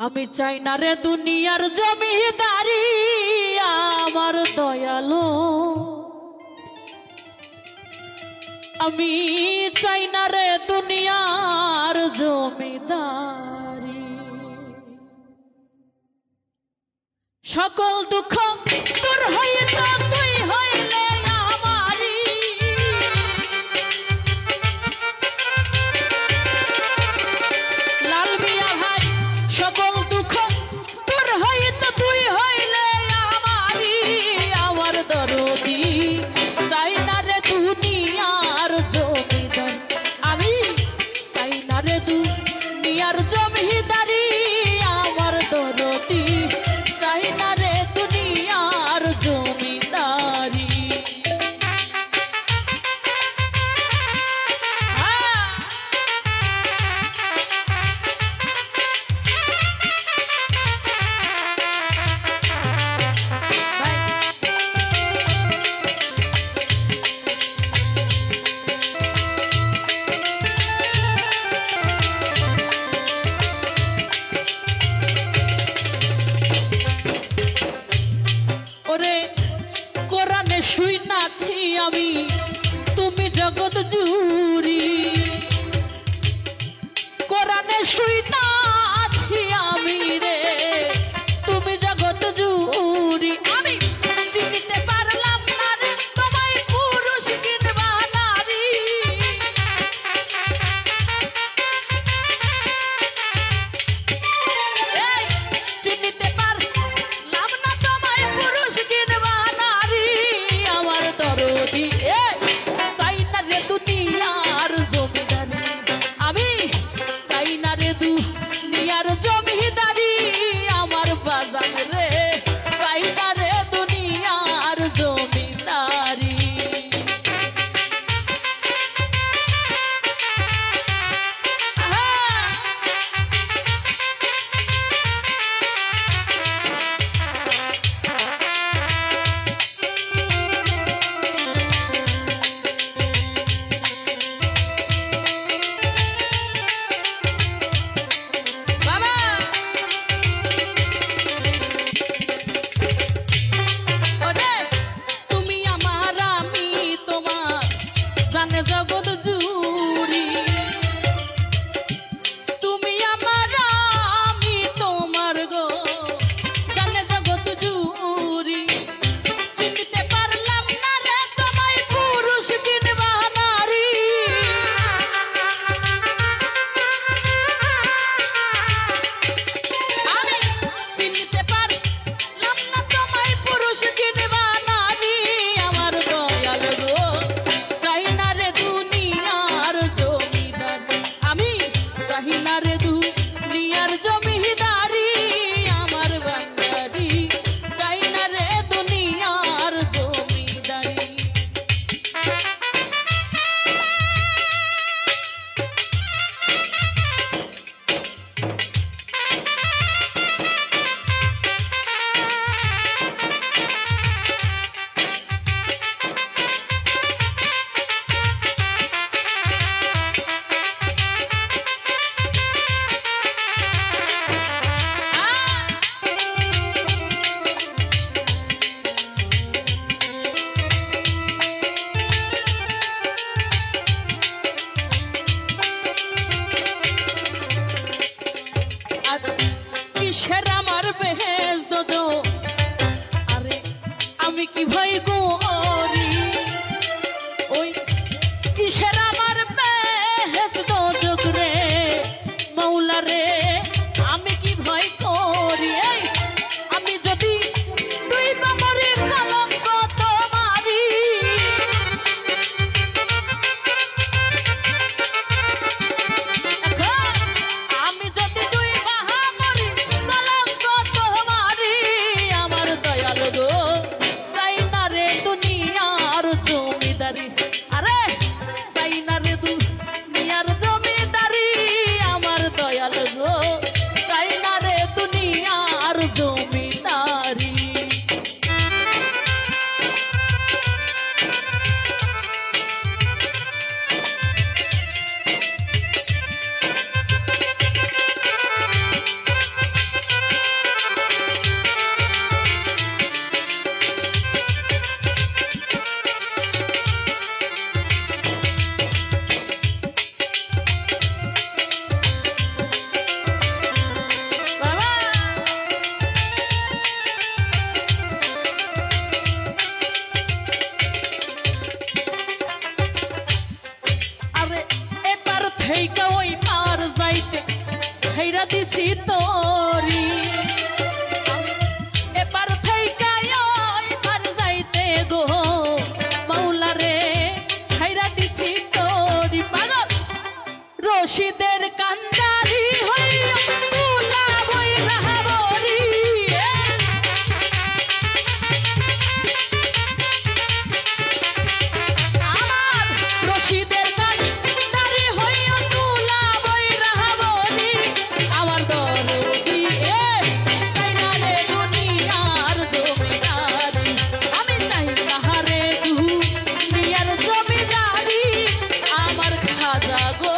আমি চাই না রে দুনিয়ার জমিদারি আমার দয়ালো, আমি চাই না রে দুনিয়ার জমিদারি। সকল দুঃখ তোর হইতো তুই হইলে আমারি, লাল মিয়া ভাই সকল দুঃখ তোর হইতো তুই হইলে আমারি। আমার দরদি চাই না রে দুনিয়ার জমিদার, আমি চাই না রে দুনিয়ার জমিদারি। আমার দরদি চাই না রে দুনিয়ার জমিদারি। ওরে কোরআনে শুই নাছি আমি, তুমি জগৎ জুড়ি। কোরআনে শুই নাছি আমি রে, তুমি জগৎ জুড়ি। আমি চিনিতে পারলাম না রে তোমায় পুরুষ কিংবা নারী। এই চিনিতে পারলাম না তোমায় পুরুষ কিংবা নারী। আমার দরদি চাই না রে দুনিয়ার জমিদারি, আমি চাই না রে দুনিয়ার জমিদারি। আমার বাজান রে চাই না রে দুনিয়ার জমিদারি। জগৎ জুড়ি তুমি আমার, আমি তোমার গো জানে জগৎ জুড়ি। চিনতে পারলাম না রে তোমায় পুরুষ কিংবা নারী। আমি চিনতে পারলাম না তোমায় পুরুষ কিংবা নারী। আমার দয়াল গো চাই না রে দুনিয়ার জমিদার, আমি চাই না রে দুনিয়ার জমিদারি। আমার বান্দারি চাই না রে দুনিয়ার জমিদারি। কিসের আমার বেহেশত দো, আরে আমি কি ভয় করি। ওই কিসের আমার বেহেশত যোগ রে মৌলা রে, আমি কি ভয় করি। আমি যদি দুই বামরে কলঙ্ক তোমারি, আমি যদি দুই বাহামরি কলঙ্ক তোমারি। ছাইরা দিছি তোরি এবার থেকে এবার যাইতে গো মাওলা রে ছাইরা দিছি তোরি পাগল রশিদের কান্ডারি হইয়া তুলা বই রাহাবরি আমার রশিদের কান্ডারি হইয়া তুলা বই রাহাবরি আমার দরদি চাই না রে দুনিয়ার জমিদারি আমি চাই না রে দুনিয়ার জমিদারি আমার খাজা গো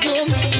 তুমি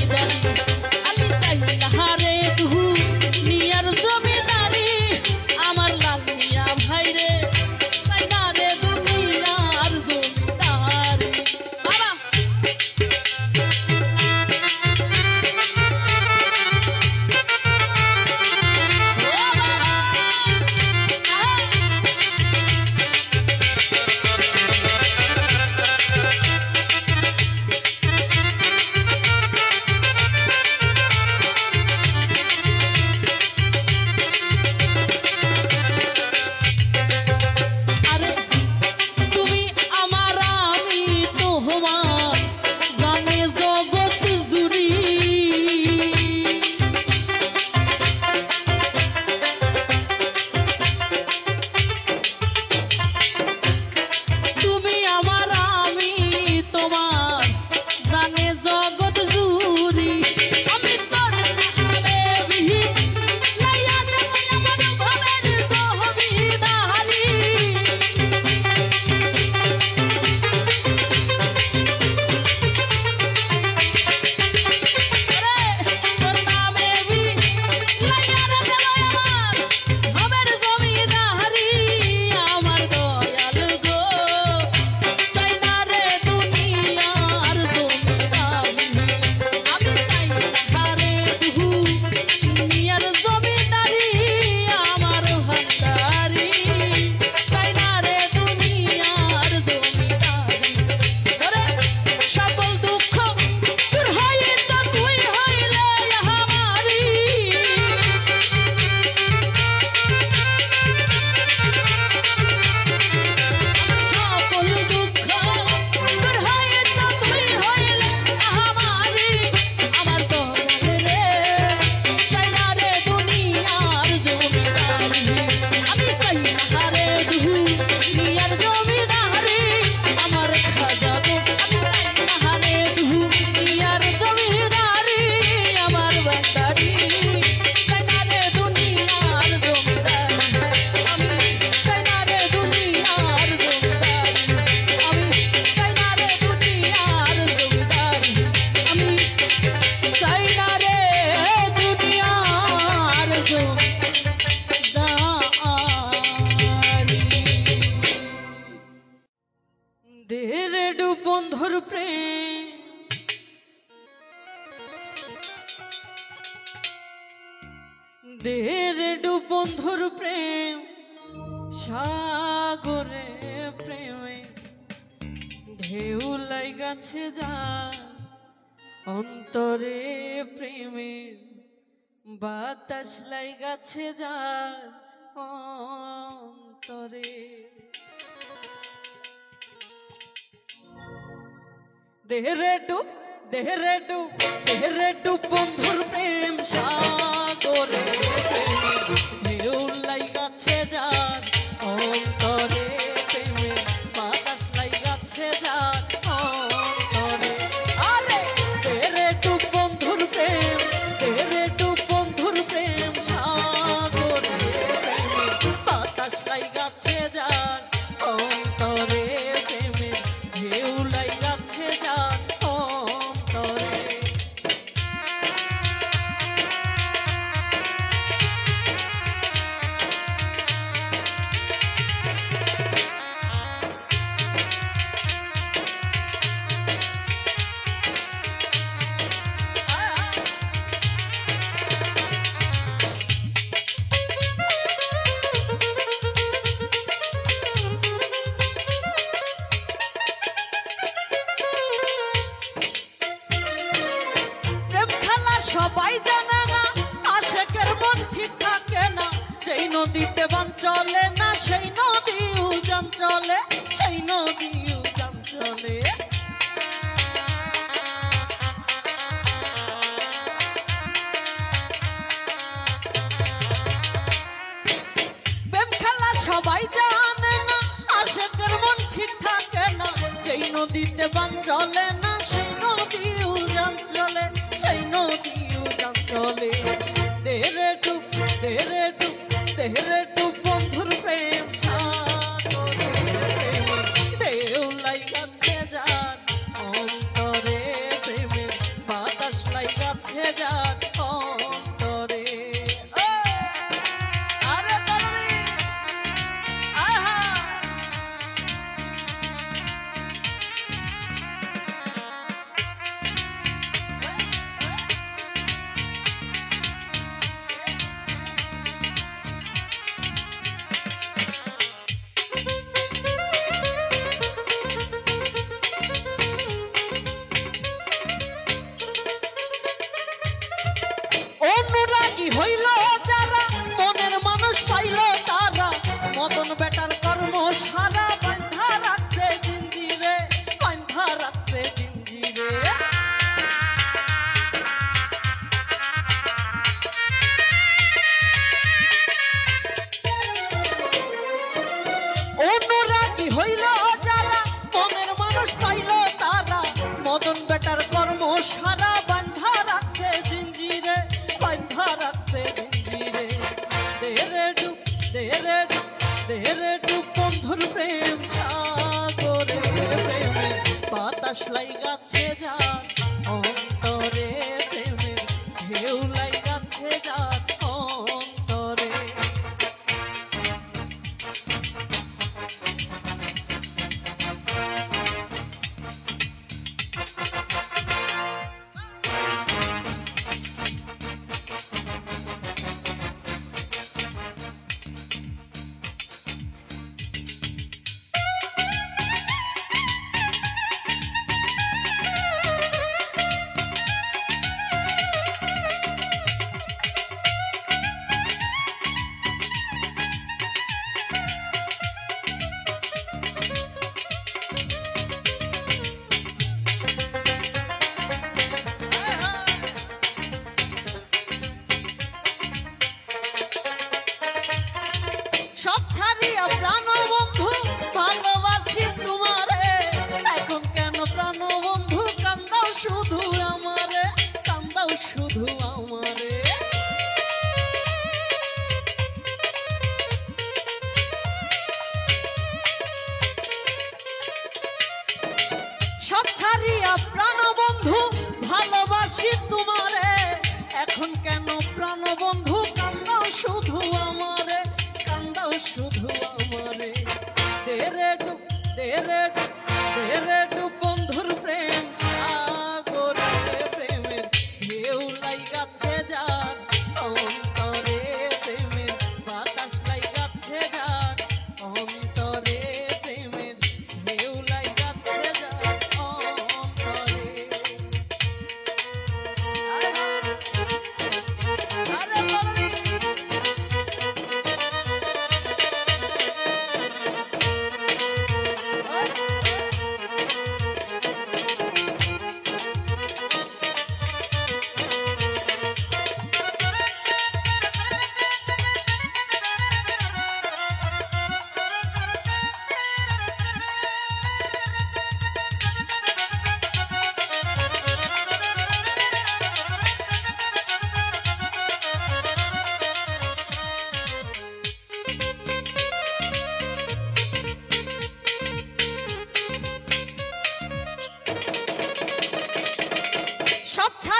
দেহের ডুব বন্ধুর প্রেম সাগরে প্রেমে ঢেউ লাইগাছে যা অন্তরে প্রেমের বাতাস লাইগাছে যা অন্তরে দেহেরে ডুব দেহেরে ডুব দেহেরে ডুব বন্ধুর প্রেম সাগরে ঢেউ লাইগাছে যার অন্তরে প্রেমে বাতাস লাইগাছে যার অন্তরে আরে দেহেরে ডুব বন্ধুর প্রেম দেহেরে ডুব বন্ধুর প্রেম সাগরে প্রেমে বাতাস লাইগাছে যার অন্তরে প্রেমে ঢেউ লাইগাছে যার অন্তরে সবাই জানে না আশেকের মন ঠিক থাকে না সেই নদীতে বান চলে না সেই নদী উজান চলে সেই নদী উজান চলে প্রেম খেলা সবাই জানে না আশেকের মন ঠিক থাকে না সেই নদীতে বান চলে না সেই নদী উজান চলে সেই নদী উজান চলে দেহেরে ডুব দেহেরে ডুব দেহেরে ডুব বন্ধুর প্রেম সাগরে ঢেউ লাইগাছে যার অন্তরে প্রেমের বাতাস লাইগাছে যার অন্তরে আরে তরুণী আহা অনুরাগী হইল যারা মনের মানুষ পাইল তারা মদন বেটার কর্ম সারা বান্ধা রাখছে জিঞ্জিরে বান্ধা রাখছে জিঞ্জিরে অনুরাগী হইল যারা মনের মানুষ পাইল তারা মদন বেটার কর্ম সারা বান্ধা রাখছে জিঞ্জিরে বান্ধা রাখছে জিঞ্জিরে দেহেরে ডুব দেহেরে ডুব দেহেরে ডুব বন্ধুর প্রেম সাগরে প্রেমে বাতাস লাইগাছে যার অন্তরে প্রেমে ঢেউ লাইগাছে যার অন্তরে সব ছাড়িয়া প্রাণ বন্ধু ভালোবাসি তোমারে এখন কেন প্রাণ বন্ধু কান্দাও শুধু আমারে কান্দাও শুধু আমারে সব ছাড়িয়া প্রাণ বন্ধু ভালোবাসি তোমারে এখন কেন প্রাণ বন্ধু কান্দাও শুধু আমারে কান্দাও শুধু আমারে দেহেরে ডুব দেহেরে ডুব দেহেরে ডুব বন্ধুর প্রেম সাগরে প্রেমের ঢেউ লাইগাছে যার অন্তরে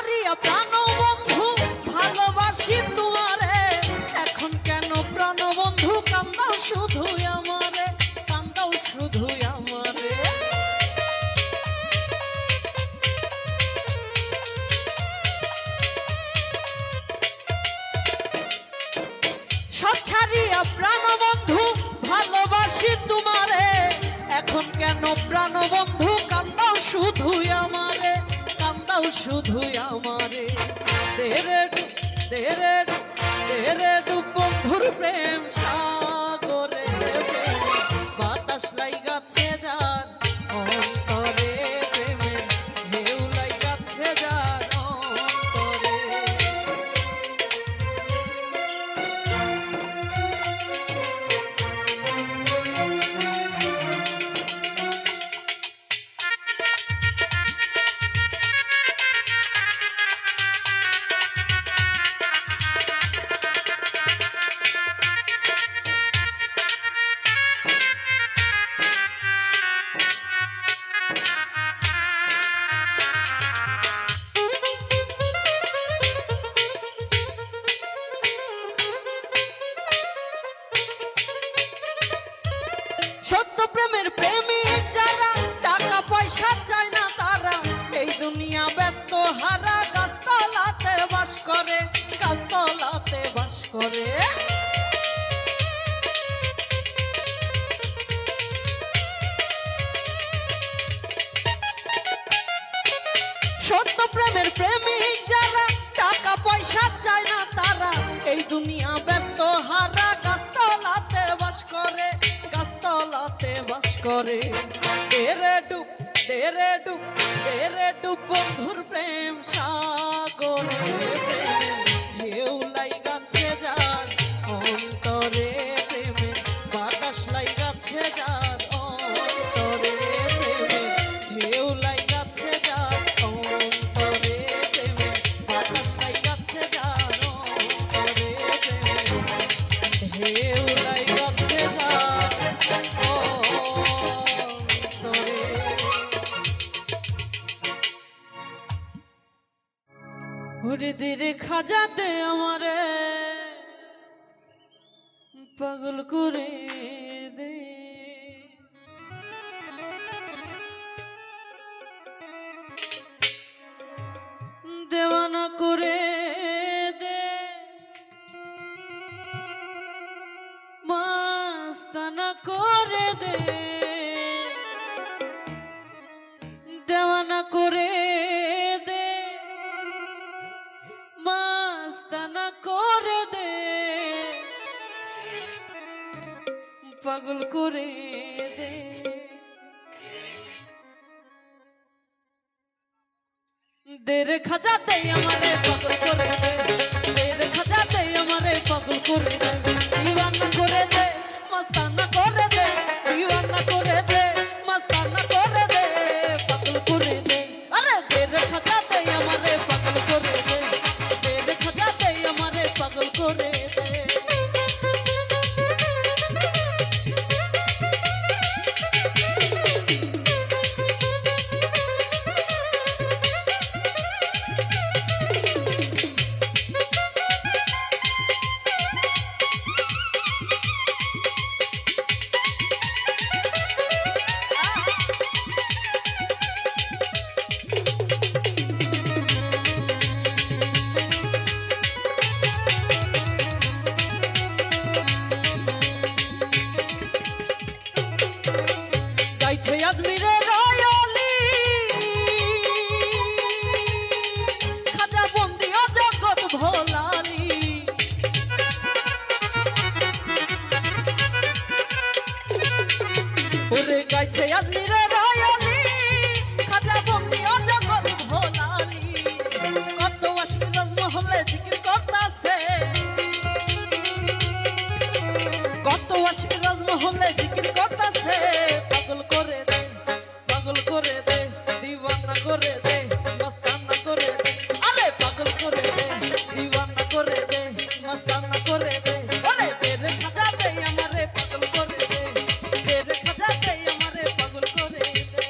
ছাড়িয়া প্রাণ বন্ধু ভালোবাসি তোমারে, এখন কেন প্রাণ বন্ধু কান্দাও শুধু আমারে, কান্দাও শুধু আমারে। সব ছাড়িয়া প্রাণ বন্ধু ভালোবাসি তোমারে, এখন কেন প্রাণ বন্ধু কান্দাও শুধু আমারে, কান্দাও শুধু আমারে। তেরে ডুব তেরে ডুব তেরে ডুব বন্ধুর প্রেম সাগরে, বাতাস লাইগাছে যার অন্তরে, প্রেমের ঢেউ লাইগাছে যার অন্তরে। সত্য প্রেমের প্রেমিক যারা, টাকা পয়সা চায় না তারা, এই দুনিয়া ব্যস্ত হারা, গাছতলাতে বাস করে, গাছতলাতে বাস করে। সত্য প্রেমের প্রেমিক যারা, টাকা পয়সা চায় না তারা, এই দুনিয়া ব্যস্ত হারা, গাছতলাতে বাস করে, গাছতলাতে বাস করে। তেরে ডুব তেরে ডুব তেরে ডুব বন্ধুর প্রেম সাগরে, ঢেউ লাইগাছে যার অন্তরে, প্রেমে বাতাস লাইগাছে যার অন্তরে, প্রেমে ঢেউ লাইগাছে যার অন্তরে, প্রেমে বাতাস লাইগাছে যার অন্তরে, প্রেমে ঢেউ লাইগাছে যার অন্তরে। ওরে দিরে খাজা দে আমারে, পাগল করে দে, দেওয়ানা করে দে, মাস্তানা করে দে, দেওয়ানা করে দে, মাস্তানা করে দে, পাগল করে দে। দের খাজা দে আমারে পাগল করে দে, দের খাজা দে আমারে পাগল করে দে, দিওয়ানা করে দে, মস্তানা করে দে, দিওয়ানা করে দে, মস্তানা করে দে, পাগল করে দে। আরে দের খাজা দে আমারে পাগল করে দে, দের খাজা দে আমারে পাগল করে দে। গাইছে আজমিরের রয়লি, খাজা বন্দি জগৎ ভোলালি, ওরে গাইছে আজমিরের রয়লি, খাজা বন্দি জগৎ ভোলালি। কত আশিক রাজমহলে জিকির করতাছে, কত আশিক রাজমহলে জিকির করতাছে, পাগল করে দে, পাগল করে দে, দিওয়ানা করে দে, মস্তানা করে দে। আরে পাগল করে দে, দিওয়ানা করে দে, মস্তানা করে দে। আরে তেরে খাজা দে আমারে পাগল করে দে, তেরে খাজা দে আমারে পাগল করে দে।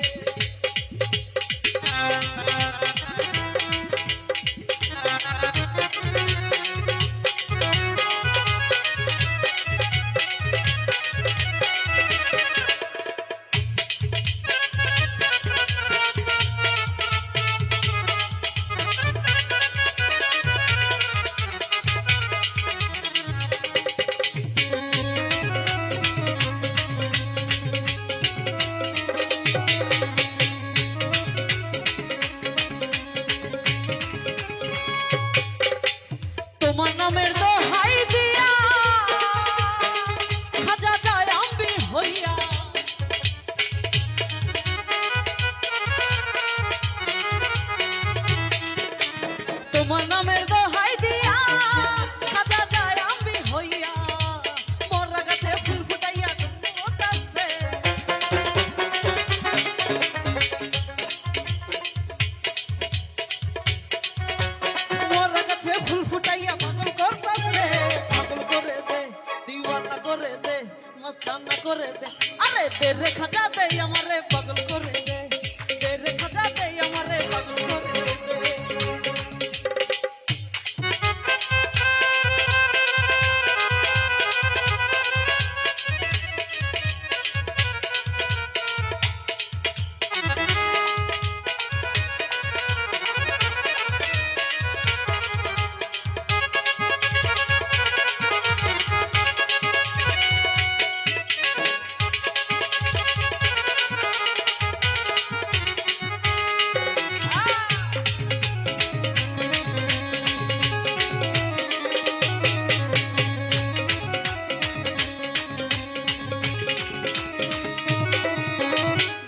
নামের দোহাই দিয়া খাজা যায় আম্বি হইয়া তোমার নামের দোহাই দিয়া খাজা যায় আম্বি হইয়া মরা গাছে ফুল ফুটাইয়া ওটাছে মরা গাছে ফুল ফুটাইয়া পাগল করতাছে পাগল করে দে দিওয়ানা করে দে মস্তানা করে দে আরে দে রে খাজা দে আমারে পাগল করে দে রে খাজা দে আমারে পাগল করে দে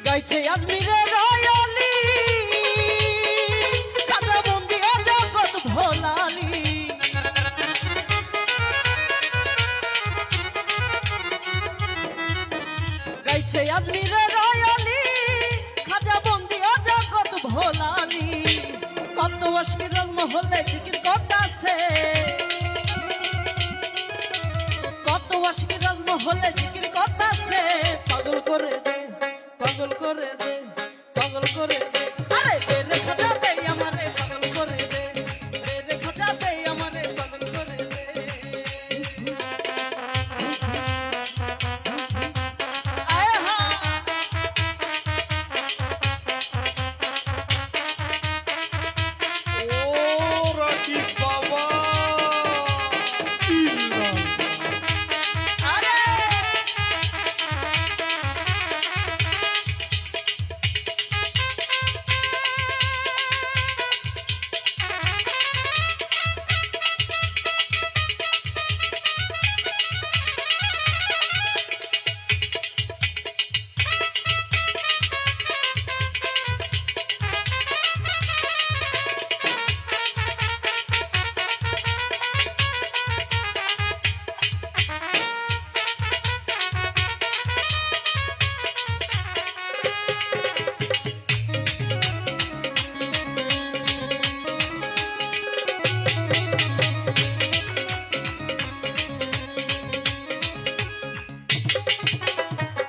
গাইছে আজমিরে রয়ালি কাজা বন্দিয়া জগৎ ভোলালি গাইছে আজমিরে রয়ালি খাজা বন্দিয়া জগৎ ভোলালি কত আশির মহলে জিকির করতাছে কত আশির মহলে জিকির করতাছে পাগল করে দে পাগল করে দে পাগল করে দে আরে দে রে খাজা দে আমারে পাগল করে দে রে খাজা দে আমারে পাগল করে দে আয় হা ও রাকিব বাবা আরে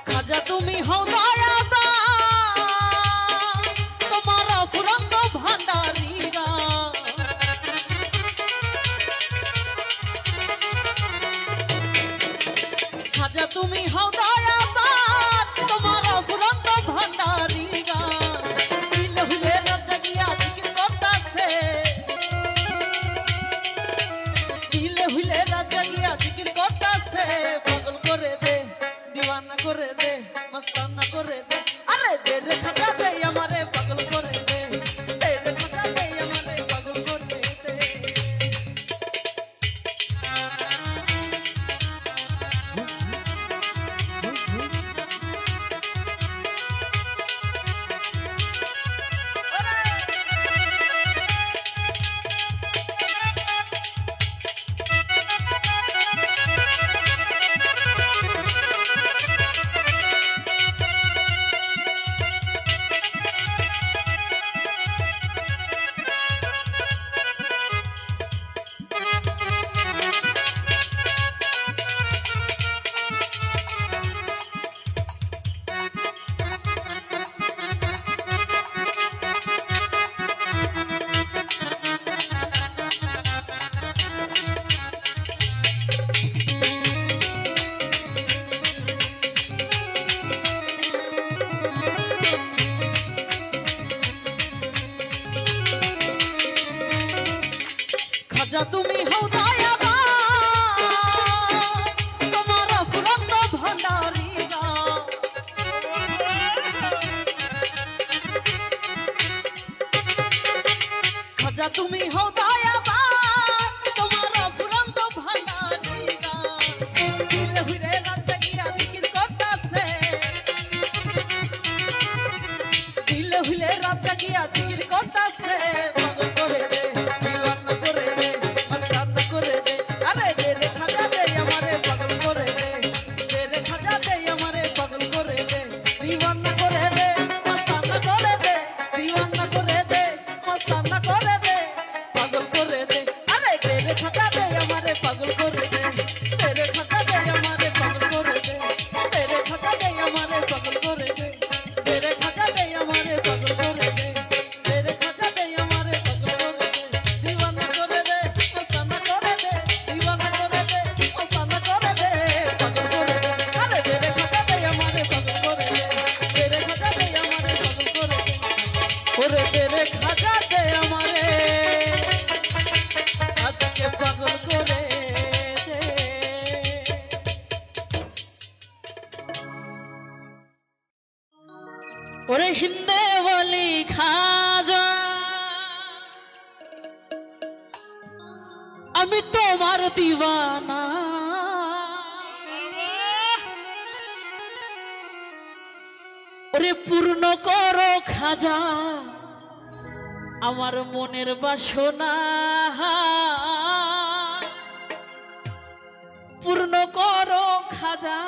খাজা তুমি হও দয়াবান তোমার ফুরন্ত ভান্ডারীরা খাজা তুমি হও দয়াবান তোমার ফুরন্ত ভান্ডারীরা দিল হুলে রাজা গিয়া জিকির করতাছে দিল হুলে রাজা গিয়া জিকির করতাছে পাগল করে দে দিওয়ানা করে দে মস্তানা করে দে আরে দে রে খাজা দে আমারে পাগল করে দে রে খাজা দে আমারে পাগল করে দে খাজা তুমি হও দয়াবান তোমার ফুরন্ত ভান্ডারীরা খাজা তুমি হও দয়াবান তোমার ফুরন্ত হিন্দে বলি খাজা আমি তোমার দিওয়ানা ওরে পূর্ণ করো খাজা আমার মনের বাসনা পূর্ণ করো খাজা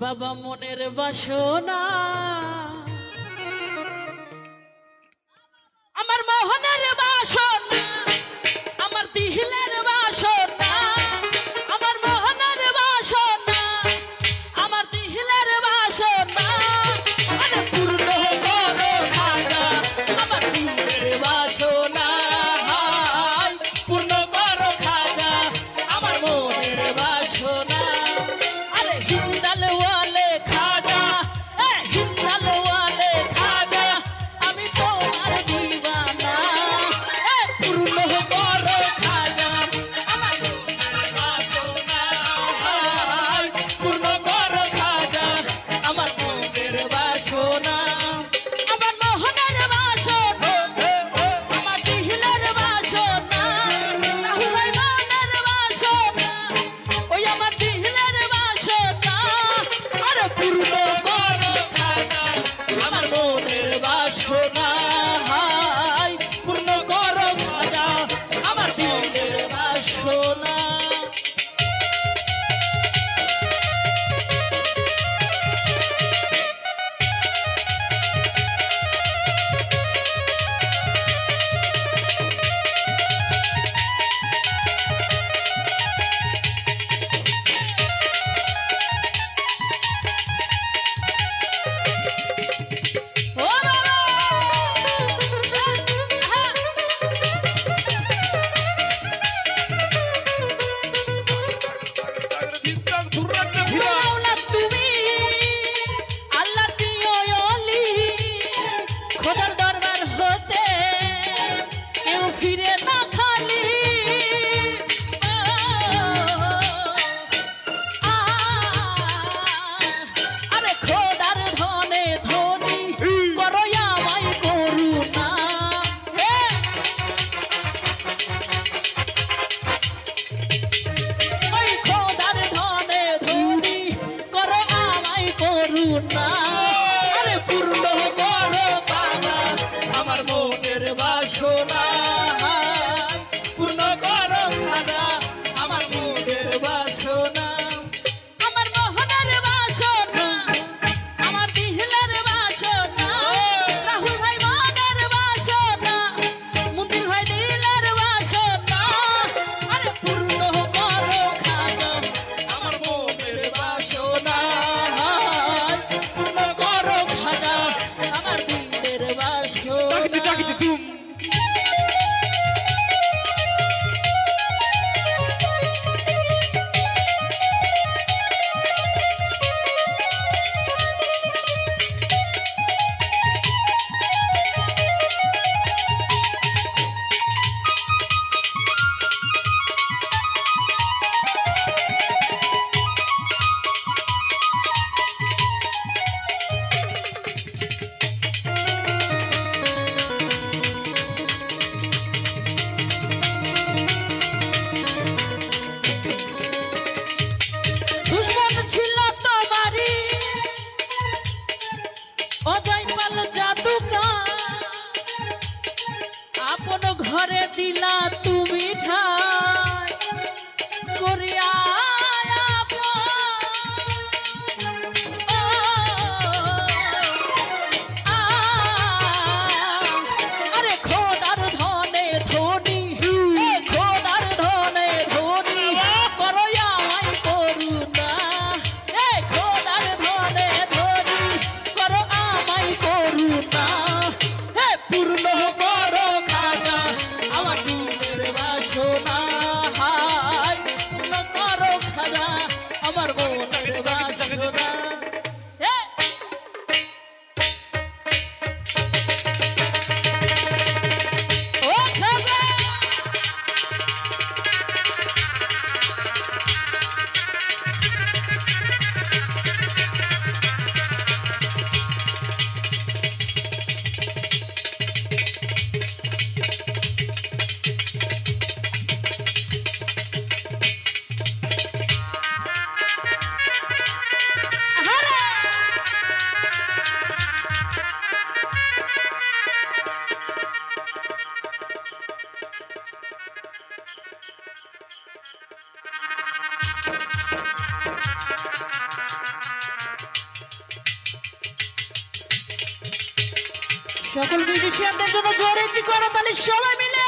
বাবা মনের বাসনা আমার মোহনের বাসনা আমার দিহিলের বাসনা আমার মোহনের বাসনা আমার দিহিলের বাসনা আরে পূর্ণ করো খাজা আমার দিলের বাসনা পূর্ণ করো খাজা আমার মনের বাসনা আরে হিন্দাল ওয়ালে খাজা হিন্দাল ওয়ালে খাজা আমি তোমার দিওয়ানা পূর্ণ করো খাজা আমার মনের বাসনা পূর্ণ করো খাজা আমার মনের বাসনা আমার মোহনের বাসনা আমার দিহিলের বাসনা রাহুল ভাই মনের বাসনা ওই আমার দিহিলের বাসনা আরে পূর্ণ করো খাজা আমার মনের বাসনা পূর্ণ করো খাজা আমার দিলের বাসনা ও বাবা ধিক্কার ধুরাতে ভিড়া মাওলা তুমি আল্লাহ দিও অলি খোদার দরবার হতে কেউ ফিরে না খালি আরে খোদার ধনে ধনী করো আমায় করুণা ওই খোদার ধনে ধনী করো আমায় করুণা আরে পূর্ণ করো বাবা আমার মনের বাসনা পূর্ণ করো খাজা আমার মনের বাসনা আমার মোহনের বাসনা আমার দিহিলের বাসনা রাহুল ভাই মনের বাসনা মুন্দিল ভাই দিলের বাসনা আরে পূর্ণ করো খাজা আমার মনের বাসনা পূর্ণ করো খাজা আমার দিলের ডাকিতে ডাকিতে বাসনা তুম দুশ্মন ছিল তোমারই অজয় পাল জাদুকার আপন ঘরে দিলা তুমি ঠাই করিয়া আপন। ও, আরে খোদার ধনে ধনী খোদার ধনে ধনী করো আমায় করুণা খোদার ধনে ধনী করো আমায় করুণা পূর্ণ করো খাজা আমার দিলের সকল মিউজিশিয়ানদের জন্য জোরে একটি করতালি সবাই মিলে।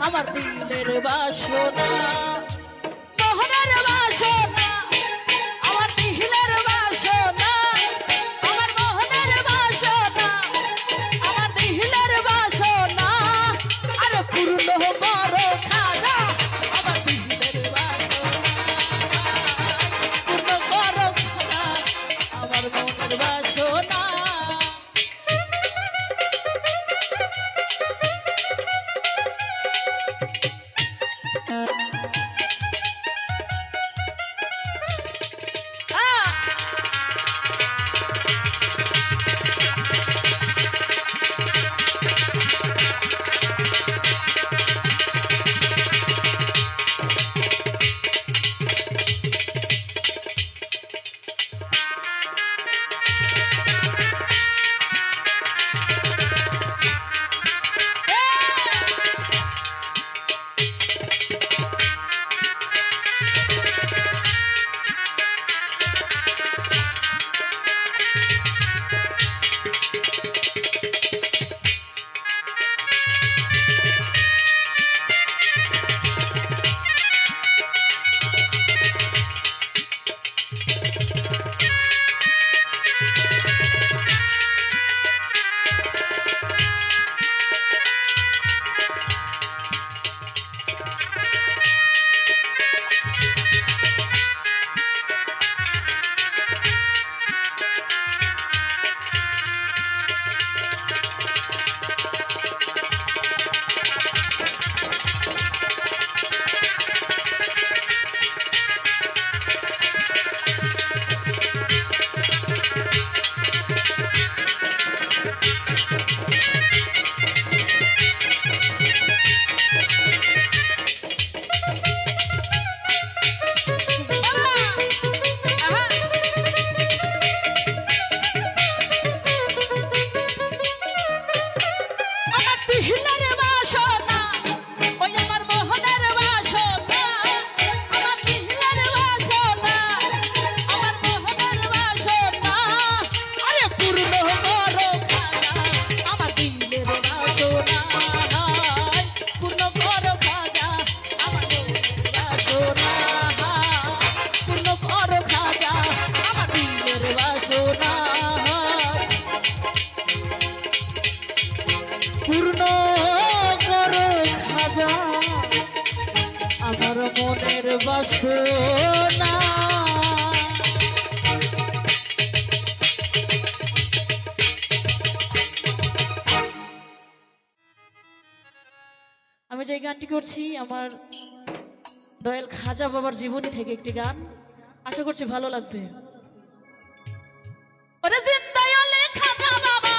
আমার দিলের বাসনা মোহনের বাসনা আমার দিলের বাসনা আমার মোহনের বাসনা আমার দিলের বাসনা আর পূর্ণ করো খাজা আমার দিলের বাসনা পূর্ণ করো খাজা আমার মনের বাসনা। পূর্ণ করো খাজা আমার মনের বাসনা। আমি যে গানটি করছি আমার দয়াল খাজা বাবার জীবনী থেকে একটি গান, আশা করছি ভালো লাগবে। ওরে জিন্দায়ালে খাজা বাবা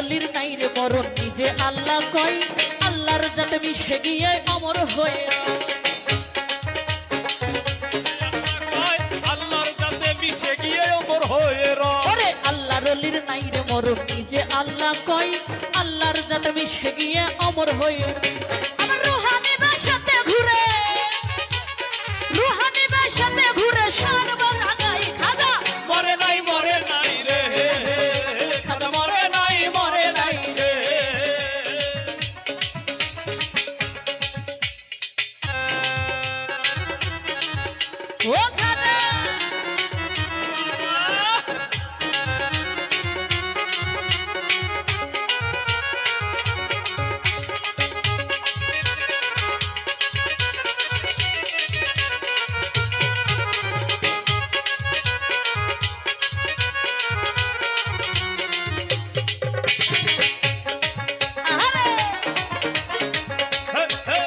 অলির নাই রে মরণ নিজে আল্লাহ কয় আল্লাহর যাতে মিশে গিয়ে অমর হয়ে আল্লাহর যাতে মিশে গিয়ে অমর হয়ে রয়। ওরে আল্লাহর অলির নাই রে মরণ নিজে আল্লাহ কয় আল্লাহর যাতে মিশে গিয়ে অমর হয়ে আমার রুহানি বাসাতে ঘুরে রুহানি বাসাতে ঘুরে শান বাজাই খাজা মরে নাই রে খাজা মরে নাই রে। ও খাজা আহারে হে, হে।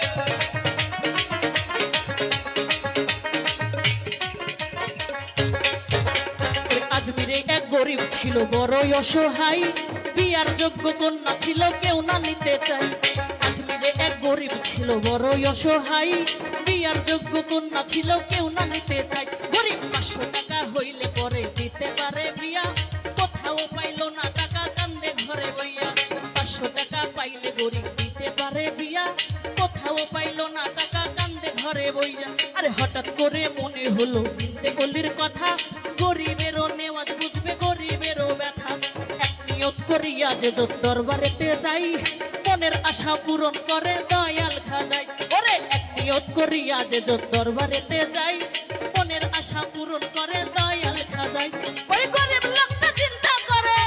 আজমিরে এক গরিব ছিল বড়ই অসহায় বিয়ার যোগ্য কন্যা ছিল কেউ না নিতে চায় আজমিরে এক গরিব ছিল বড়ই অসহায় বিয়ার যোগ্য কন্যা ছিল কেউ না নিতে চায় গরিব 500 টাকা হইলে পরে দিতে পারে বিয়া কোথাও পাইলো না টাকা কান্দে ঘরে বইয়া 500 টাকা পাইলে গরিব দিতে পারে বিয়া কোথাও পাইলো না টাকা কান্দে ঘরে বইয়া আরে হঠাৎ করে মনে হলো বিনতে অলির কথা গরিবেরও নেওয়াজ বুঝবে গরিবেরও ব্যথা এক নিয়ত করিয়া যে যত দরবারেতে যাই মনের আশা পূরণ করে দয়াল খাজাই ওরে এক নিয়ত করিয়া যে যত দরবারেতে যাই মনের আশা পূরণ করে দয়াল খাজাই ওই গরিব লোকটা চিন্তা করে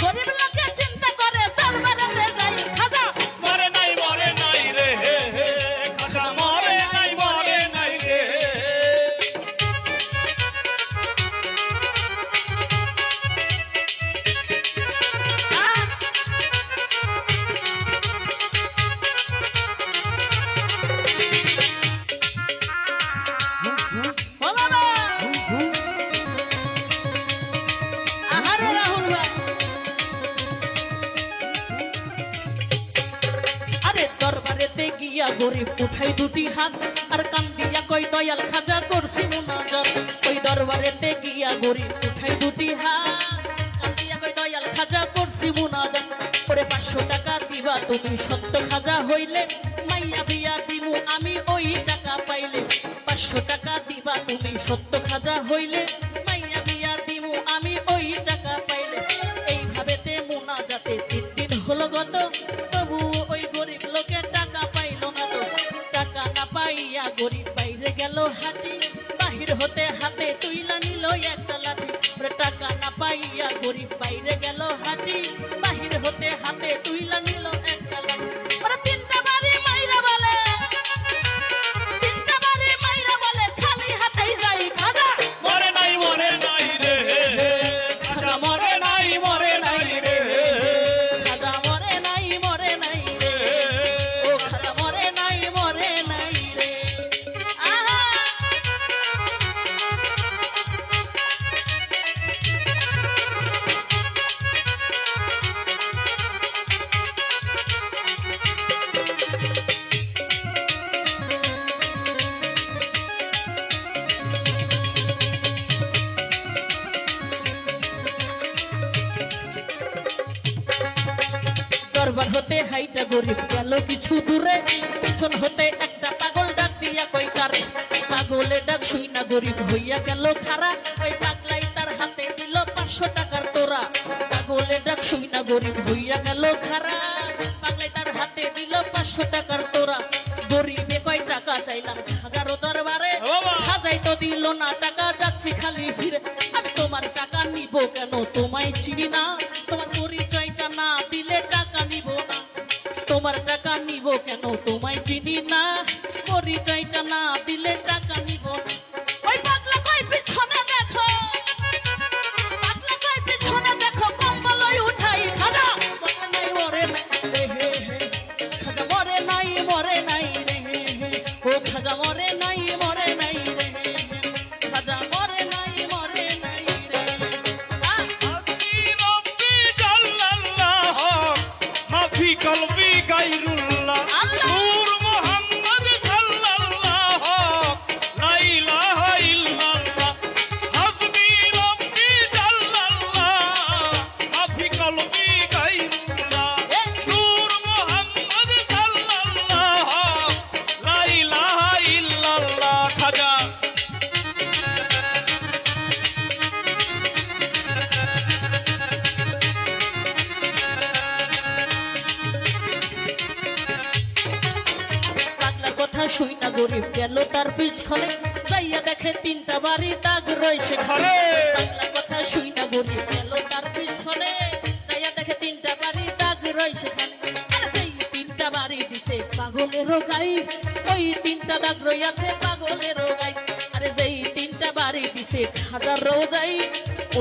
গরিব লোকে চিন্তা করে দরবারেতে যাই খাজা মরে নাই রে খাজা মরে নাই রে। আহ! ও বাবা! আহারে রাহুল ভাই! আরে দরবারেতে গিয়া গরিব উঠাই দুটি হাত আর কান্দিয়া কই দয়াল খাজা করছি মুনাজাত ওই দরবারেতে গিয়া গরিব উঠাই দুটি হাত কান্দিয়া কই দয়াল খাজা করছি মুনাজাত ওরে 500 টাকা দিবা তুমি সত্য খাজা হইলে মাইয়া বিয়া দিমু আমি ওই টাকা পাইলে 500 টাকা দিবা তুমি সত্য খাজা হইলে মাইয়া বিয়া দিমু আমি ওই টাকা পাইলে এইভাবেতে মুনাজাতে 3 দিন হলো গত তবু ওই গরিব লোকে টাকা পাইলো না তো টাকা না পাইয়া গরিব বাইরে গেল হাতি বাহির হতে হাতে তুইলা নিল একটা লাঠি ওরে টাকা না পাইয়া গরিব বাইরে গেল হাতি বাহির হতে হাতে তুইলা নিল একটা লাঠি ওরে 3টা বাড়ি মাইরা বলে 3টা বাড়ি মাইরা বলে খালি হাতেই যাই খাজা মরে নাই রে খাজা মরে নাই রে। খাজা মরে নাই রে ও খাজা মরে নাই রে আহা দরবার হতে হাইটা গরিব গেল কিছু দূরে পিছন হতে একটা পাগল ডাক দিয়া কই কারে পাগলে ডাক শুই না গরিব হইয়া গেল খারা ওই পাগলাই তার হাতে দিল 500 টাকার তোরা পাগলে ডাক শুই না গরিব হইয়া গেল খারা পাগলাই তার হাতে দিল 500 টাকার তোরা গরিবে কয় টাকা চাইলাম হাজারো দরবারে বাবা! হাজাই তো দিল না টাকা যাচ্ছি খালি ফিরে আমি তোমার টাকা নিব কেন তোমায় চিনি না তোমার পরিচয়টা না দিলে টাকা নিব না তোমার টাকা নিব কেন তোমায় চিনি না পরিচয়টা না দিলে টাকা নিব না ওই পাগলা কই পিছনে দেখো পাগলা কই পিছনে দেখো কম্বল উঠাই খাজা মরে নাই রে খাজা মরে নাই রে ও খাজা মরে নাই রে খাজা মরে নাই রে আজমি রব্বি জাল্লা কলবি গায়রুল্লাহ আল্লাহ। নূর মুহাম্মদ সাল্লাল্লাহ লা ইলাহা ইল্লাল্লাহ হাসবি রব্বি জাল্লাল্লাহ মাফি কলবি গায়রুল্লাহ নূর মুহাম্মদ সাল্লাল্লাহ লা ইলাহা ইল্লাল্লাহ খাজা পাগলার কথা শুই না গরিব গেল তার পিছনে যাইয়া দেখে তিনটা বাড়ি দাগ রয়েছে ঘরে পাগলার কথা শুই না গরিব গেল তার পিছনে যাইয়া দেখে তিনটা বাড়ি দাগ রয়েছে আর সেই তিনটা বাড়ি দিছে পাগলের গাই ওই তিনটা দাগ রইয়াছে পাগলের গাই আরে যেই তিনটা বাড়ি দিছে হাজার রোজাই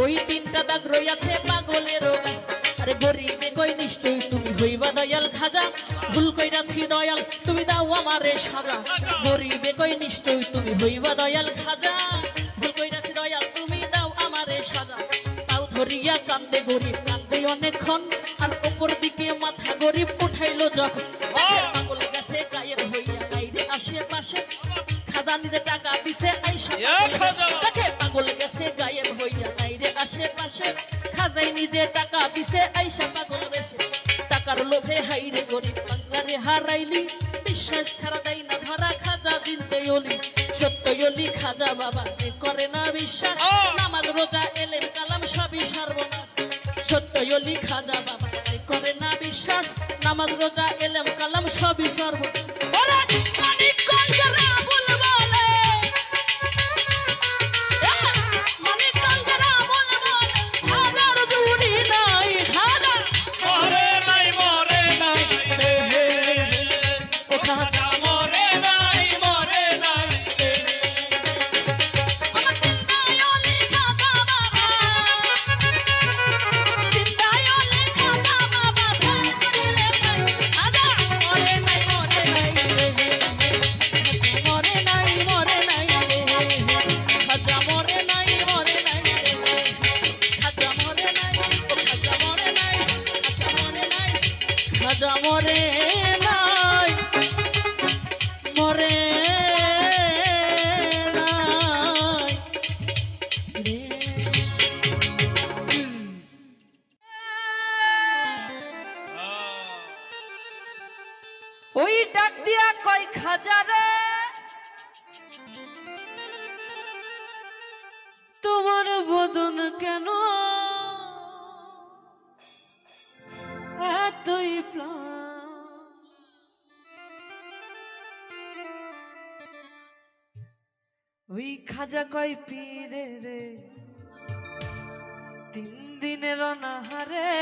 ওই তিনটা দাগ রইয়াছে পাগলের গাই আরে গরিবে কই নিশ্চয়ই তুমি হইবা দয়াল খাজা ভুল কইরাছি দয়াল তুমি দাও আমারে সাজা গরিবে কই নিশ্চয়ই তুমি হইবা দয়াল খাজা ভুল কইরাছি দয়াল তুমি দাও আমারে সাজা তাও ধরিয়া কান্দে গরিব কান্দে অনেকক্ষণ আর উপর দিকে মাথা গরিব উঠাইলো যখন পাগল গেছে গায়ের হইয়া গাইরে আশেপাশে খাজা নিজে টাকা দিছে আইসা দেখে পাগল গেছে গায়েব হইয়া গাইরে আশেপাশে খাজাই নিজে টাকা দিছে আইসা পাগল বেশে টাকার লোভে হাইরে গরিব বাংলারে হারাইলি বিশ্বাস ছাড়া দেয় না ধরা খাজা দিনতে অলি সত্য অলি খাজা বাবা যে করে না বিশ্বাস নামাজ রোজা এলেম কালাম সবই সর্বনাশ সত্য অলি খাজা বাবা যে করে না বিশ্বাস নামাজ রোজা এলেম কালাম সবই সর্বনাশ মানিকগঞ্জের আবুল বলে মানিকগঞ্জের আবুল বলে হাজার জুড়ি নাই হাজার মরে নাই রে ও খাজা মরে নাই রে আমার চিন্তায় অলি খাজা বাবা চিন্তায় অলি খাজা বাবা ভুল করিলে ভাই হাজার মরে নাই রে মরে নাই রে খাজা মরে নাই রে খাজা মরে নাই ও খাজা মরে নাই খাজা মরে নাই মরে নাই ওই ডাক দিয়া কয় খাজা রে তোমার বদন কেন এতই ওই খাজা কয় পীরে রে 3 দিনের অনাহারে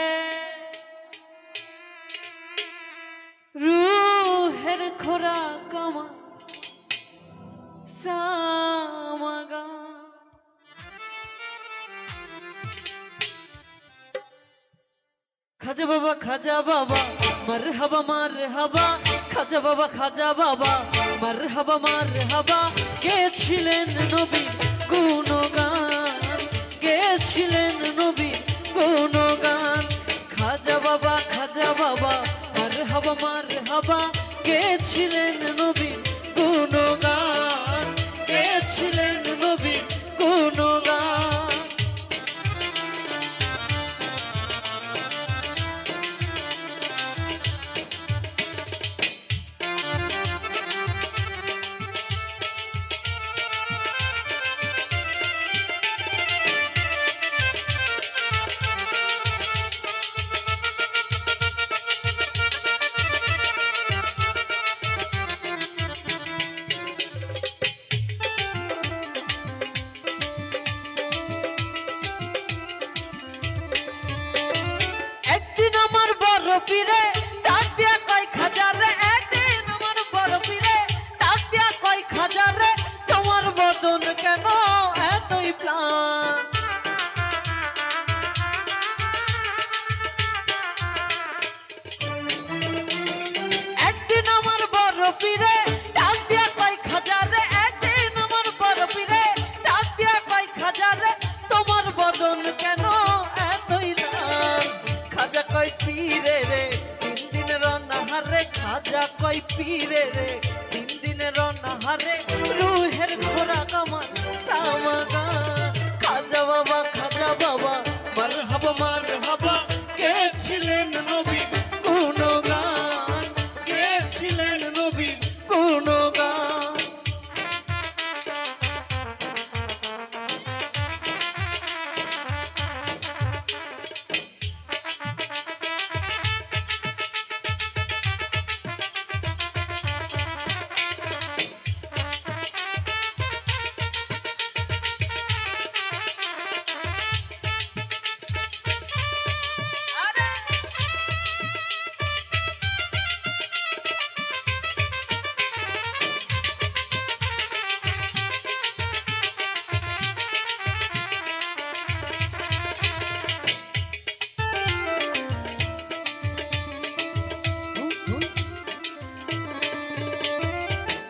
রুহের খোরা কামা সামাগা খাজা বাবা মারহাবা মারহাবা খাজা বাবা মারহাবা গেছিলেন নবী গুণগান গেছিলেন নবী গুণগান খাজা বাবা মারহাবা গেছিলেন নবী গুণগান গেছিলেন নবী গুণগান হাবা মার হাবা কে ছিলেন নবী গুণগান কে ছিলেন নবী গুণগান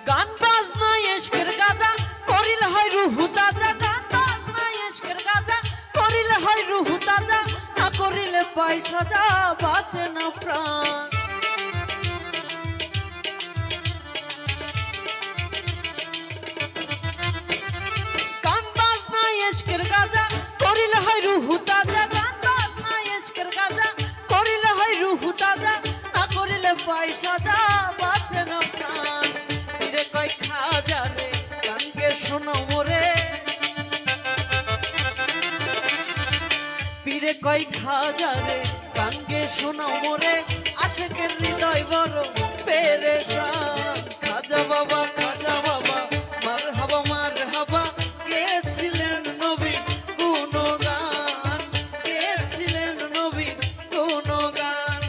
গান বাজনা ইশকের গাজা করিলে হয় রুহু তাজা গান বাজনা ইশকের গাজা করিলে হয় রুহু তাজা না করিলে পাই সাজা বাঁচে না প্রাণ গান বাজনা ইশকের গাজা করিলে হয় রুহু তাজা গান বাজনা ইশকের গাজা করিলে হয় রুহু তাজা না করিলে পাই সাজা বাঁচে না প্রাণ রে কয় খাজা রে গানকে শোনো মোরে পীরে কয় খাজা রে গানকে শোনো মোরে আশেকের হৃদয় বড় পেরেশান খাজা বাবা মার হাবা কে ছিলেন নবী গুণগান কে ছিলেন নবী গুণগান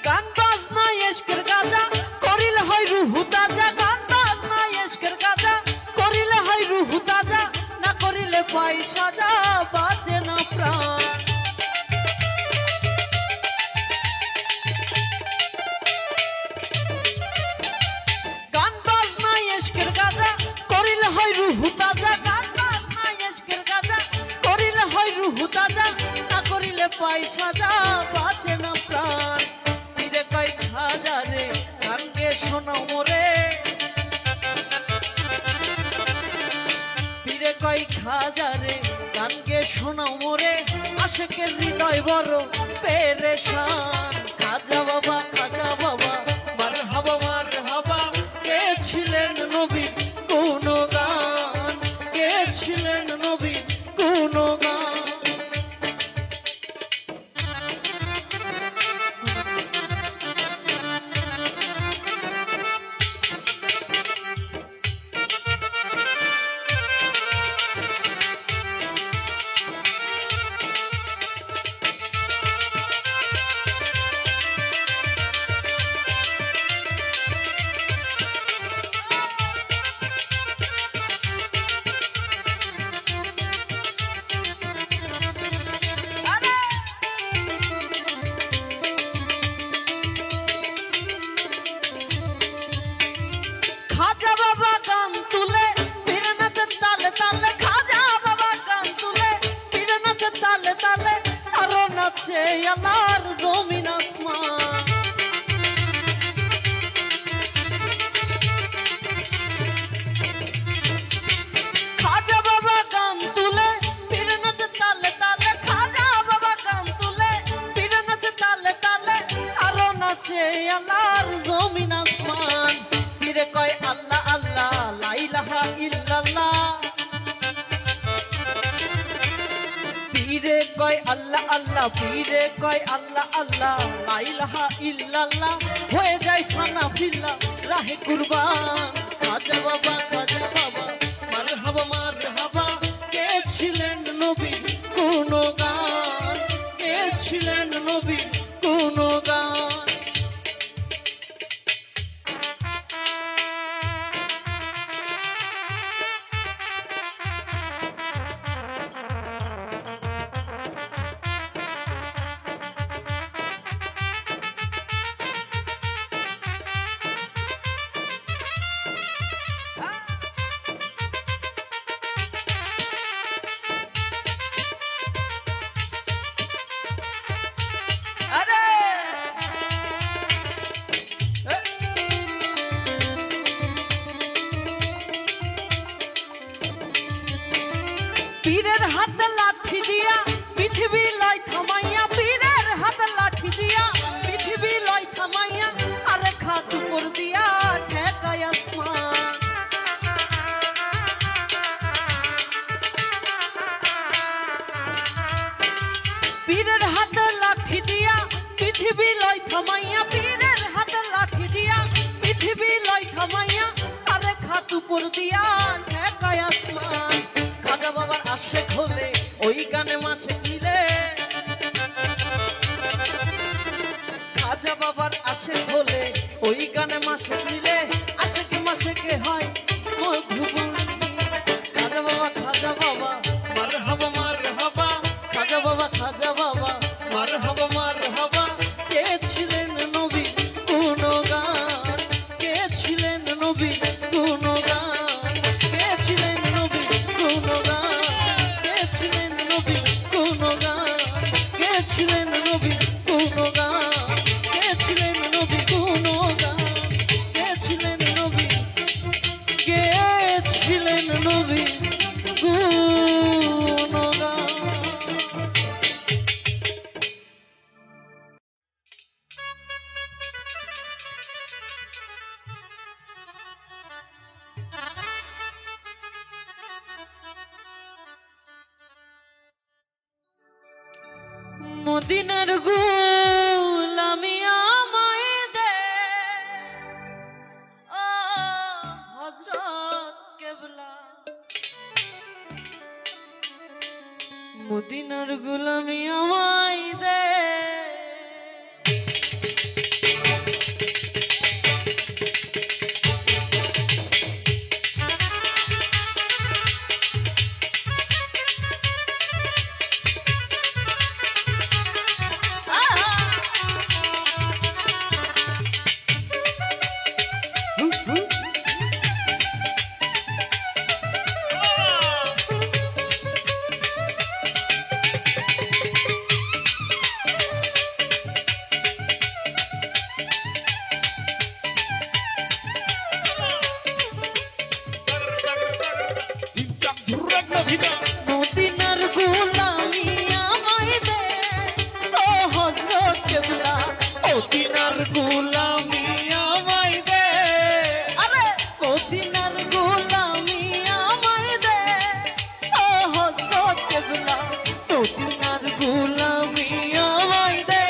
গান বাজনা ইশকের গাজা করিলে হয় রুহু তাজা গান বাজনা ইশকের গাজা করিলে হয় রুহু তাজা না করিলে পাই সাজা বাঁচে না প্রাণ গান বাজনা ইশকের গাজা করিলে হয় রুহু তাজা গান বাজনা ইশকের গাজা করিলে হয় রুহু তাজা না করিলে পাই সাজা বাঁচে না প্রাণ পীরে কয় খাজা রে গানকে শোনো মোরে পীরে কয় খাজা রে গানকে শোনো মোরে আশেকের হৃদয় বড় পেরেশান খাজা বাবা মার হাবা কে ছিলেন নবী গুণগান কে ছিলেন নবী গুণগান খাজা বাবা গান তুলে ফিরে নাচেন তালে তালে খাজা বাবা গান তুলে ফিরে নাচেন তালে তালে আরো নাচে আল্লাহর জমিন আসমান খাজা বাবা গান তুলে ফিরে নাচেন তালে তালে খাজা বাবা গান তুলে ফিরে নাচেন তালে তালে আরো নাচে আল্লাহর জমিন আসমান পীরে কয় আল্লাহ আল্লাহ লা ইলাহা ইল্লাল্লাহ পীরে কয় আল্লাহ আল্লাহ পীরে কয় আল্লাহ আল্লাহ লা ইলাহা ইল্লাল্লাহ হয়ে যায় খানা ফিল্লা রাহে কুরবান খাজা বাবা মার হাবা কে ছিলেন নবী গুণগান কে ছিলেন নবী গুণগান থামাইয়া পীরের হাতে লাঠি দিয়া পৃথিবী লয় থামাইয়া আরে খাত উপর দিয়া ঠেকায় আসমান খাজা বাবার আসে খোলে ওই গানে মাসে কিরে খাজা বাবার আসে খোলে ওই গানে মাসে কিরে আসে কি মাসে কে হয় মধুবনী খাজা বাবা খাজা বাবা মারহাবা মারহাবা খাজা বাবা খাজা বাবা মারহাবা মারহাবা কে ছিলেন নবী গুণগান কে ছিলেন নবী গুণগান কে ছিলেন নবী গুণগান কে ছিলেন নবী গুণগান কে ছিলেন নবী গুণগান কে ছিলেন নবী গুণগান কে ছিলেন নবী কে ছিলেন নবী গুণগান মদিনার গোলামি আমায় দে ও হযরত কেবলা মদিনার গোলামি আমায় দে মদিনার গোলামি আমায় দে ও হযরত কেবলা মদিনার গোলামি আমায় দে আরে মদিনার গোলামি আমায় দে ও হযরত কেবলা মদিনার গোলামি আমায় দে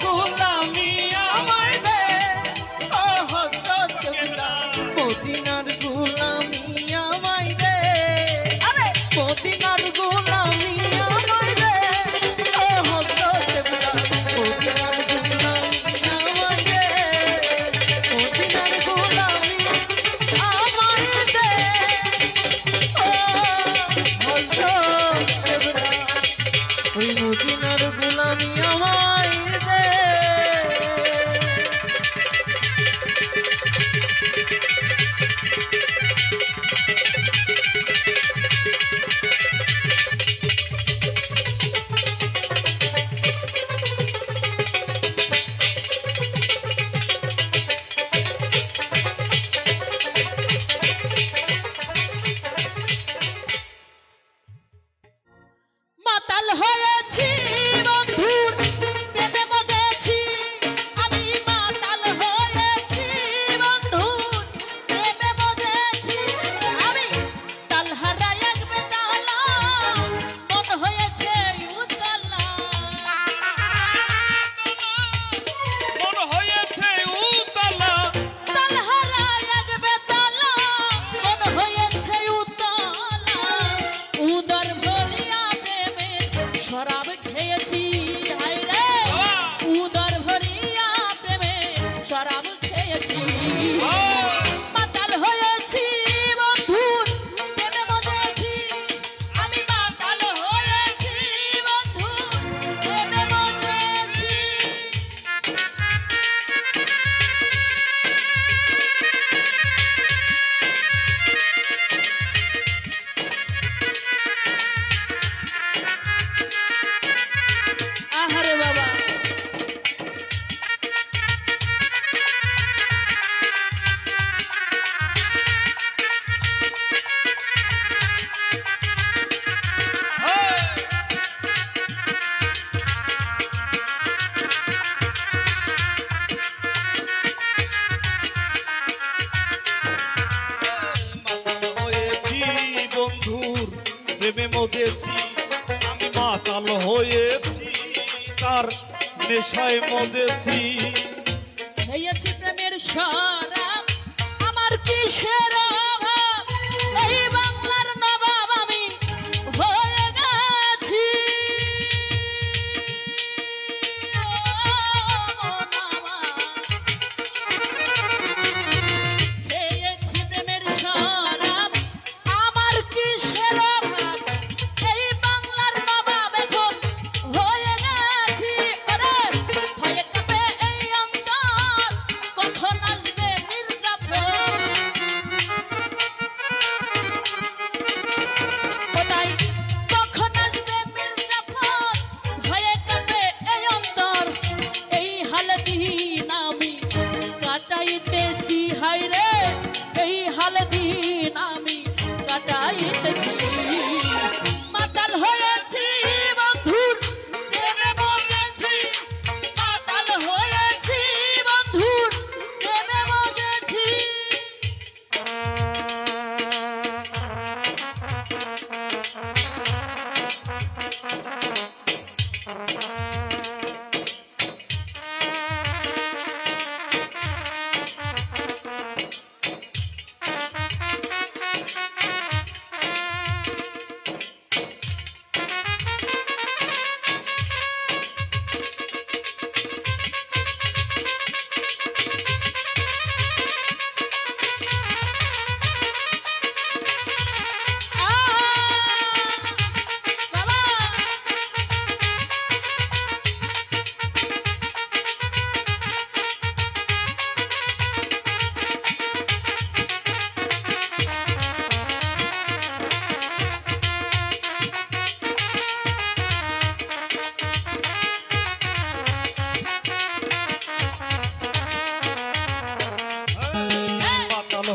গোলামি আমায় দে ও হযরত কেবলা মদিনার গোলামি আমায় দে, আরে মদিনার গোলামি আমায় দে, ও হযরত কেবলা মদিনার গোলামি আমায় দে, মদিনার গোলামি আমায় দে, ও হযরত কেবলা ওই মদিনার গোলামি আমায় দে। মাতাল হয়েছি বন্ধুর প্রেমে মজেছি, আমি মাতাল হয়েছি বন্ধুর প্রেমে মজেছি, আমি তালহারা এক বেতালা মন হয়েছে উতলা, মন হয়েছে উতলা তালহারা এক বেতালা মন হয়েছে উতলা, উদর ভরিয়া প্রেমের শরাব খেয়েছি, হায় রে উদর ভরিয়া প্রেমের শরাব খেয়েছি, মাতাল হয়েছি বন্ধুর প্রেমে মজেছি, আমি মাতাল হয়েছি বন্ধুর প্রেমে মজেছি। আহারে বাবা, মাতাল হয়েছি বন্ধুর প্রেমে মজেছি, আমি মাতাল হয়েছি তার নেশায় মজেছি, হয়েছি প্রেমের শরাব আমার কিসের অভাব, এই বাংলার নবাব আমি হয়ে গেছি, ও নবাব। খেয়েছি প্রেমের শরাব আমার কিসের অভাব, এই বাংলার নবাব এখন হয়ে গেছি, ওরে ভয়ে কাঁপে এই অন্তর, কখন আসবে মির্জাফর, কোথায় কখন আসবে মির্জাফর, ভয়ে কাঁপে এই অন্তর, এই হাল দিন আমি কাটাইতেছি, হায় রে এই হাল দিন আমি কাটাইতেছি, মাতাল হয়েছি বন্ধুর প্রেমে মজেছি, মাতাল হয়েছি বন্ধুর প্রেমে মজেছি।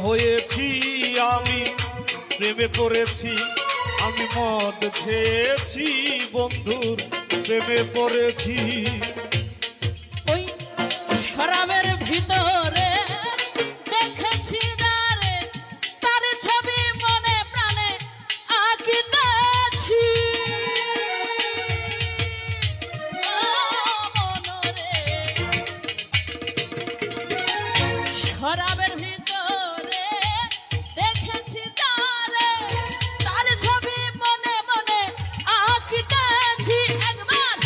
হয়েছি আমি প্রেমে পড়েছি, আমি মদ খেয়েছি বন্ধুর প্রেমে পড়েছি। ওই শরাবের ভিতরে দেখেছি যারে, তার ছবি মনে প্রাণে আঁকিতেছি। ও মনরে শরাবের ভিতরে দেখেছি তারে, তার ছবি মনে মনে আঁকিতেছি। একবার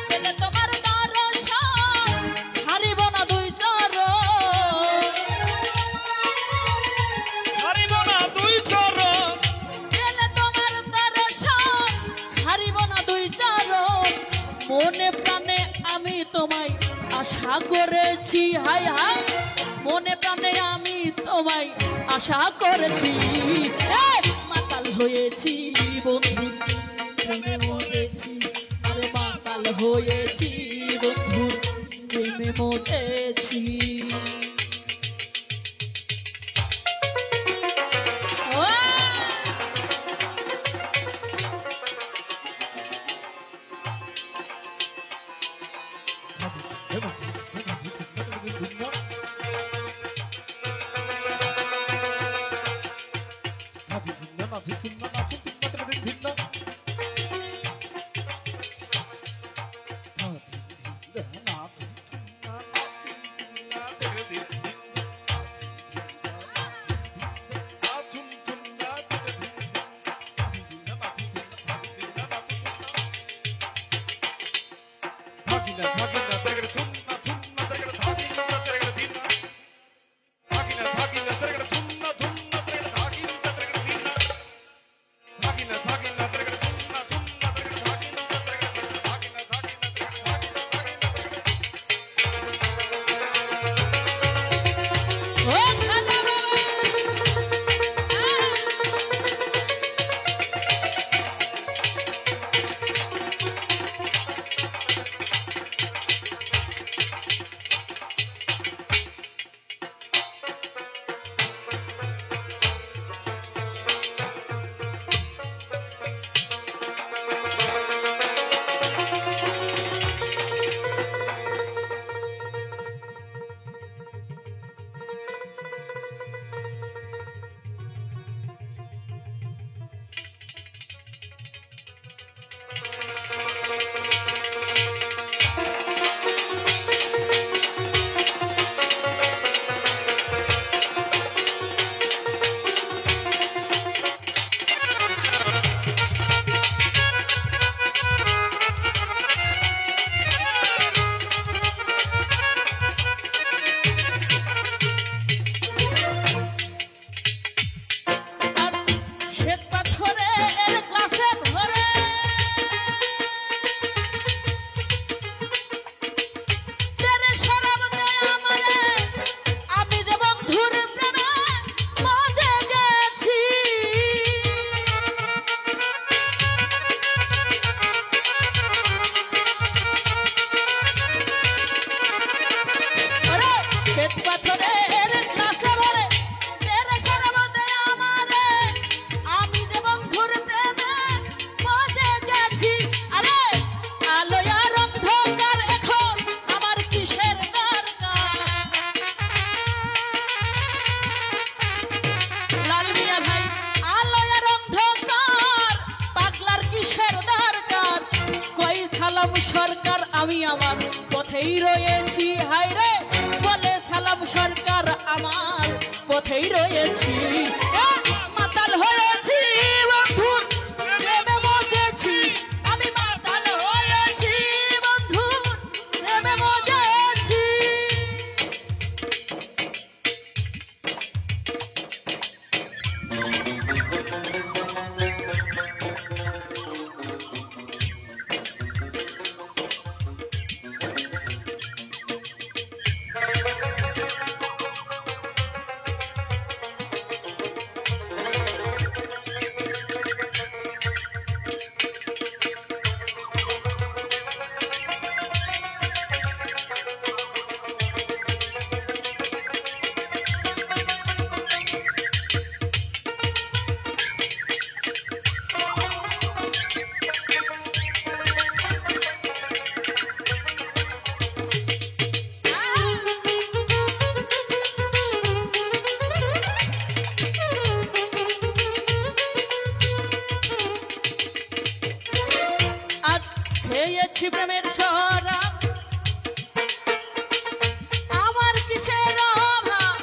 পেলে তোমার দর্শন ছাড়িব না দুই চরণ, ছাড়িব না দুই চরণ, পেলে তোমার দর্শন ছাড়িব না দুই চরণ। মনে প্রাণে আমি তোমায় আশা করেছি, হাই হাই মনে প্রাণে আমি তোমায় আশা করেছি। মাতাল হয়েছি বন্ধু প্রেমে মরেছি, আরে মাতাল হয়েছি বন্ধু প্রেমে মরেছি। সরকার আমি আমার পথেই রয়েছি, হায় রে বলে সালাম সরকার আমার পথেই রয়েছি। মাতাল হয়েছি বন্ধুর প্রেমে মজেছি, আমি মাতাল হয়েছি বন্ধুর প্রেমে মজেছি। খেয়েছি প্রেমের শরাব, আমার কিসের অভাব,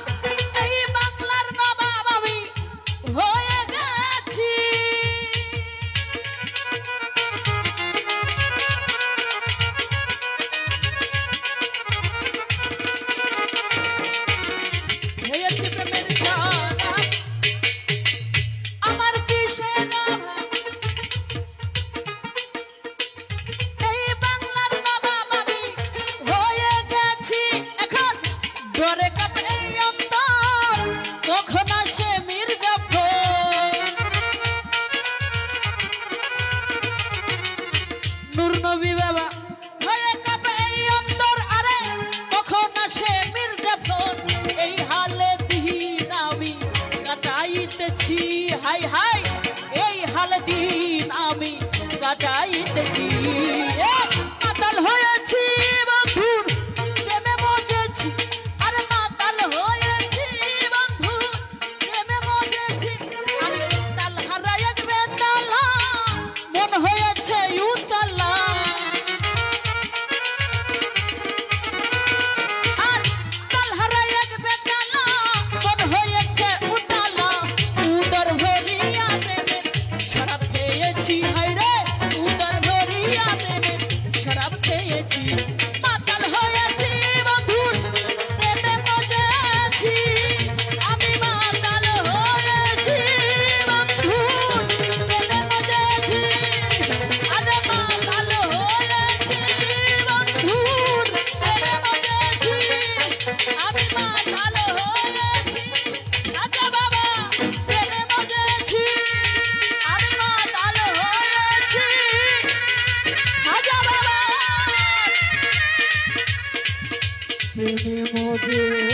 প্রেমে মজে